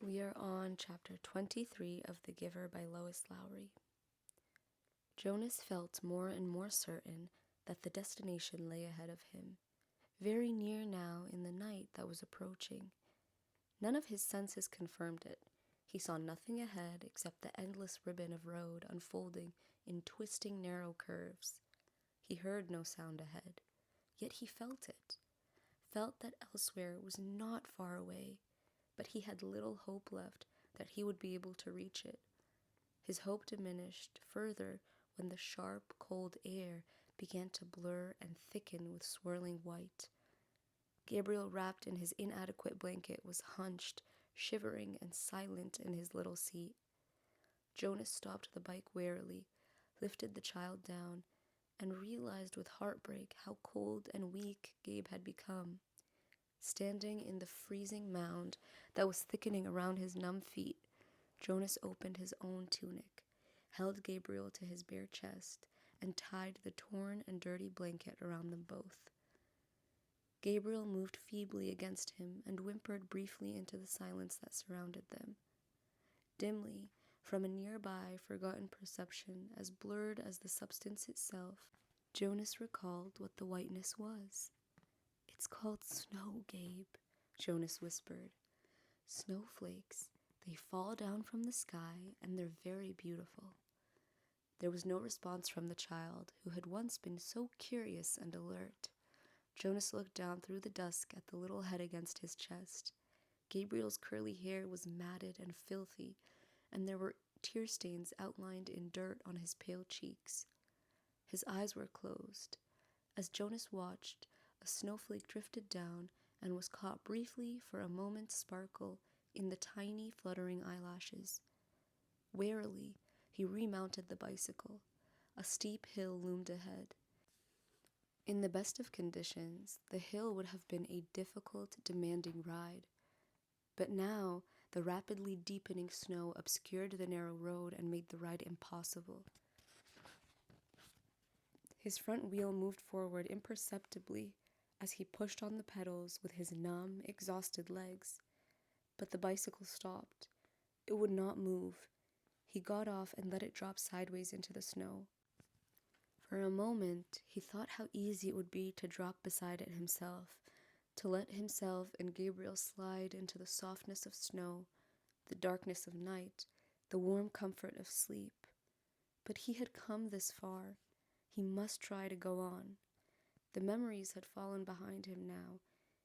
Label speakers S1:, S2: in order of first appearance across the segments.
S1: We are on chapter 23 of The Giver by Lois Lowry. Jonas felt more and more certain that the destination lay ahead of him, very near now in the night that was approaching. None of his senses confirmed it. He saw nothing ahead except the endless ribbon of road unfolding in twisting narrow curves. He heard no sound ahead, yet he felt it, felt that elsewhere was not far away, but he had little hope left that he would be able to reach it. His hope diminished further when the sharp, cold air began to blur and thicken with swirling white. Gabriel, wrapped in his inadequate blanket, was hunched, shivering and silent in his little seat. Jonas stopped the bike warily, lifted the child down, and realized with heartbreak how cold and weak Gabe had become. Standing in the freezing mound that was thickening around his numb feet, Jonas opened his own tunic, held Gabriel to his bare chest, and tied the torn and dirty blanket around them both. Gabriel moved feebly against him and whimpered briefly into the silence that surrounded them. Dimly, from a nearby forgotten perception as blurred as the substance itself, Jonas recalled what the whiteness was. "It's called snow, Gabe," Jonas whispered. "Snowflakes. They fall down from the sky, and they're very beautiful." There was no response from the child, who had once been so curious and alert. Jonas looked down through the dusk at the little head against his chest. Gabriel's curly hair was matted and filthy, and there were tear stains outlined in dirt on his pale cheeks. His eyes were closed. As Jonas watched, a snowflake drifted down and was caught briefly for a moment's sparkle in the tiny, fluttering eyelashes. Warily, he remounted the bicycle. A steep hill loomed ahead. In the best of conditions, the hill would have been a difficult, demanding ride. But now, the rapidly deepening snow obscured the narrow road and made the ride impossible. His front wheel moved forward imperceptibly as he pushed on the pedals with his numb, exhausted legs. But the bicycle stopped. It would not move. He got off and let it drop sideways into the snow. For a moment, he thought how easy it would be to drop beside it himself, to let himself and Gabriel slide into the softness of snow, the darkness of night, the warm comfort of sleep. But he had come this far. He must try to go on. The memories had fallen behind him now,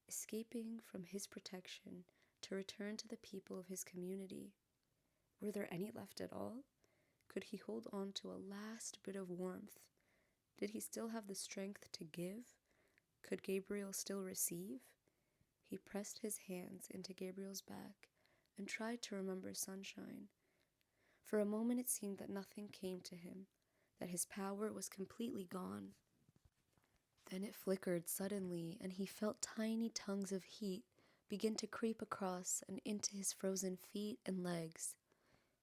S1: escaping from his protection to return to the people of his community. Were there any left at all? Could he hold on to a last bit of warmth? Did he still have the strength to give? Could Gabriel still receive? He pressed his hands into Gabriel's back and tried to remember sunshine. For a moment it seemed that nothing came to him, that his power was completely gone. Then it flickered suddenly, and he felt tiny tongues of heat begin to creep across and into his frozen feet and legs.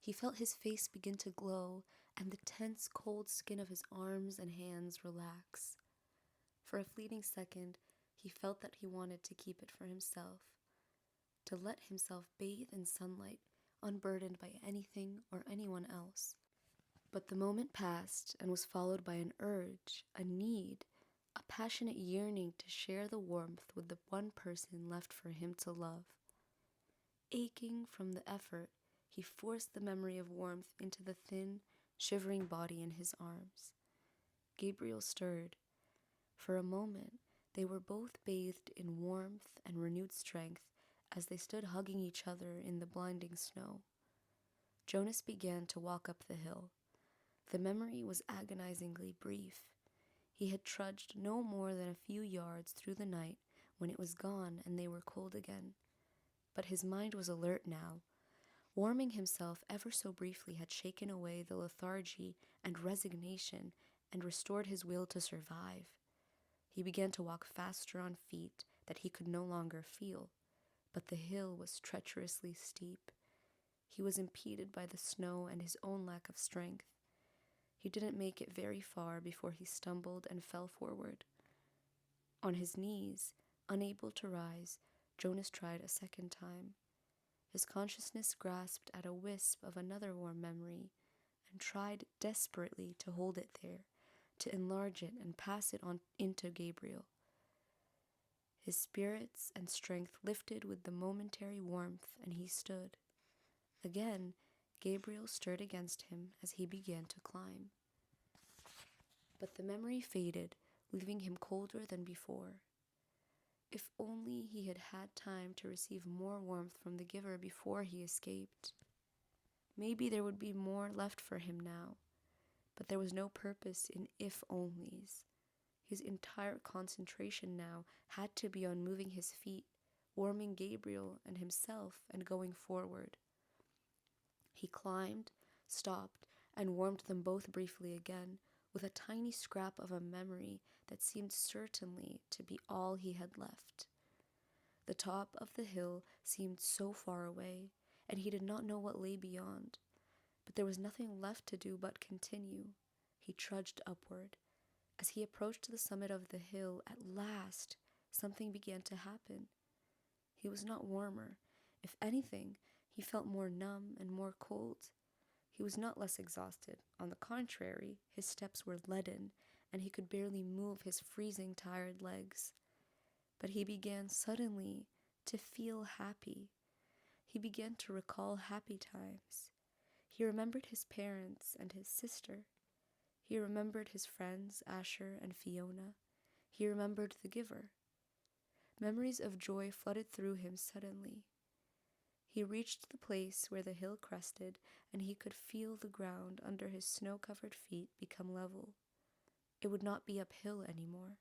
S1: He felt his face begin to glow, and the tense, cold skin of his arms and hands relax. For a fleeting second, he felt that he wanted to keep it for himself, to let himself bathe in sunlight, unburdened by anything or anyone else. But the moment passed and was followed by an urge, a need, a passionate yearning to share the warmth with the one person left for him to love. Aching from the effort, he forced the memory of warmth into the thin, shivering body in his arms. Gabriel stirred. For a moment, they were both bathed in warmth and renewed strength as they stood hugging each other in the blinding snow. Jonas began to walk up the hill. The memory was agonizingly brief. He had trudged no more than a few yards through the night when it was gone and they were cold again. But his mind was alert now. Warming himself ever so briefly had shaken away the lethargy and resignation and restored his will to survive. He began to walk faster on feet that he could no longer feel, but the hill was treacherously steep. He was impeded by the snow and his own lack of strength. He didn't make it very far before he stumbled and fell forward. On his knees, unable to rise, Jonas tried a second time. His consciousness grasped at a wisp of another warm memory and tried desperately to hold it there, to enlarge it and pass it on into Gabriel. His spirits and strength lifted with the momentary warmth, and he stood. Again, Gabriel stirred against him as he began to climb. But the memory faded, leaving him colder than before. If only he had had time to receive more warmth from the giver before he escaped. Maybe there would be more left for him now, but there was no purpose in if-onlys. His entire concentration now had to be on moving his feet, warming Gabriel and himself, and going forward. He climbed, stopped, and warmed them both briefly again, with a tiny scrap of a memory that seemed certainly to be all he had left. The top of the hill seemed so far away, and he did not know what lay beyond. But there was nothing left to do but continue. He trudged upward. As he approached the summit of the hill, at last, something began to happen. He was not warmer. If anything, he felt more numb and more cold. He was not less exhausted. On the contrary, his steps were leaden, and he could barely move his freezing, tired legs. But he began suddenly to feel happy. He began to recall happy times. He remembered his parents and his sister. He remembered his friends, Asher and Fiona. He remembered the giver. Memories of joy flooded through him suddenly. He reached the place where the hill crested, and he could feel the ground under his snow-covered feet become level. It would not be uphill anymore.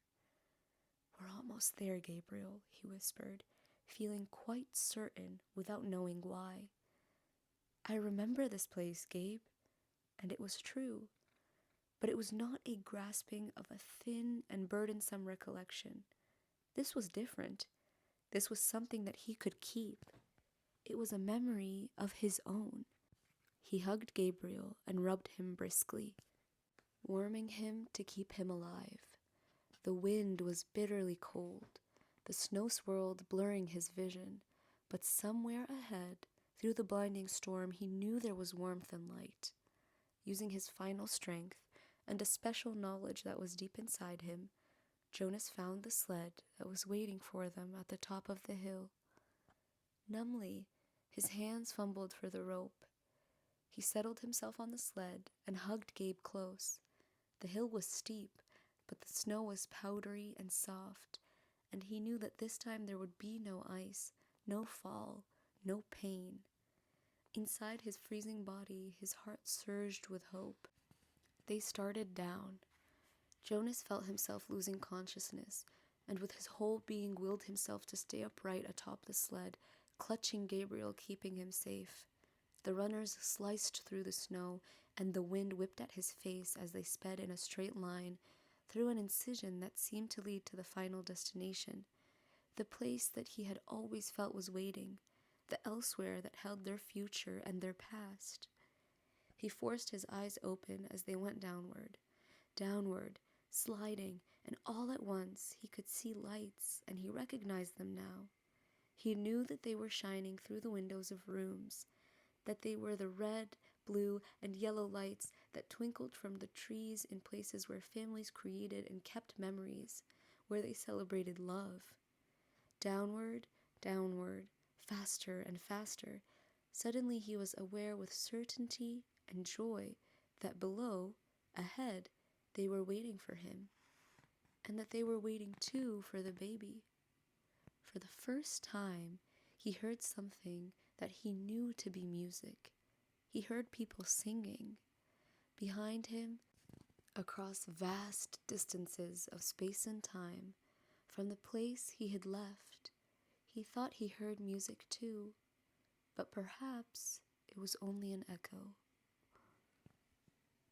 S1: "We're almost there, Gabriel," he whispered, feeling quite certain without knowing why. "I remember this place, Gabe." And it was true. But it was not a grasping of a thin and burdensome recollection. This was different. This was something that he could keep. It was a memory of his own. He hugged Gabriel and rubbed him briskly, warming him to keep him alive. The wind was bitterly cold, the snow swirled, blurring his vision, but somewhere ahead, through the blinding storm, he knew there was warmth and light. Using his final strength, and a special knowledge that was deep inside him, Jonas found the sled that was waiting for them at the top of the hill. Numbly, his hands fumbled for the rope. He settled himself on the sled and hugged Gabe close. The hill was steep, but the snow was powdery and soft, and he knew that this time there would be no ice, no fall, no pain. Inside his freezing body, his heart surged with hope. They started down. Jonas felt himself losing consciousness, and with his whole being willed himself to stay upright atop the sled, clutching Gabriel, keeping him safe. The runners sliced through the snow, and the wind whipped at his face as they sped in a straight line through an incision that seemed to lead to the final destination, the place that he had always felt was waiting, the elsewhere that held their future and their past. He forced his eyes open as they went downward, sliding, and all at once he could see lights, and he recognized them now. He knew that they were shining through the windows of rooms, that they were the red, blue, and yellow lights that twinkled from the trees in places where families created and kept memories, where they celebrated love. Downward, faster and faster. Suddenly he was aware with certainty and joy that below, ahead, they were waiting for him, and that they were waiting too for the baby. For the first time, he heard something that he knew to be music. He heard people singing. Behind him, across vast distances of space and time, from the place he had left, he thought he heard music too, but perhaps it was only an echo.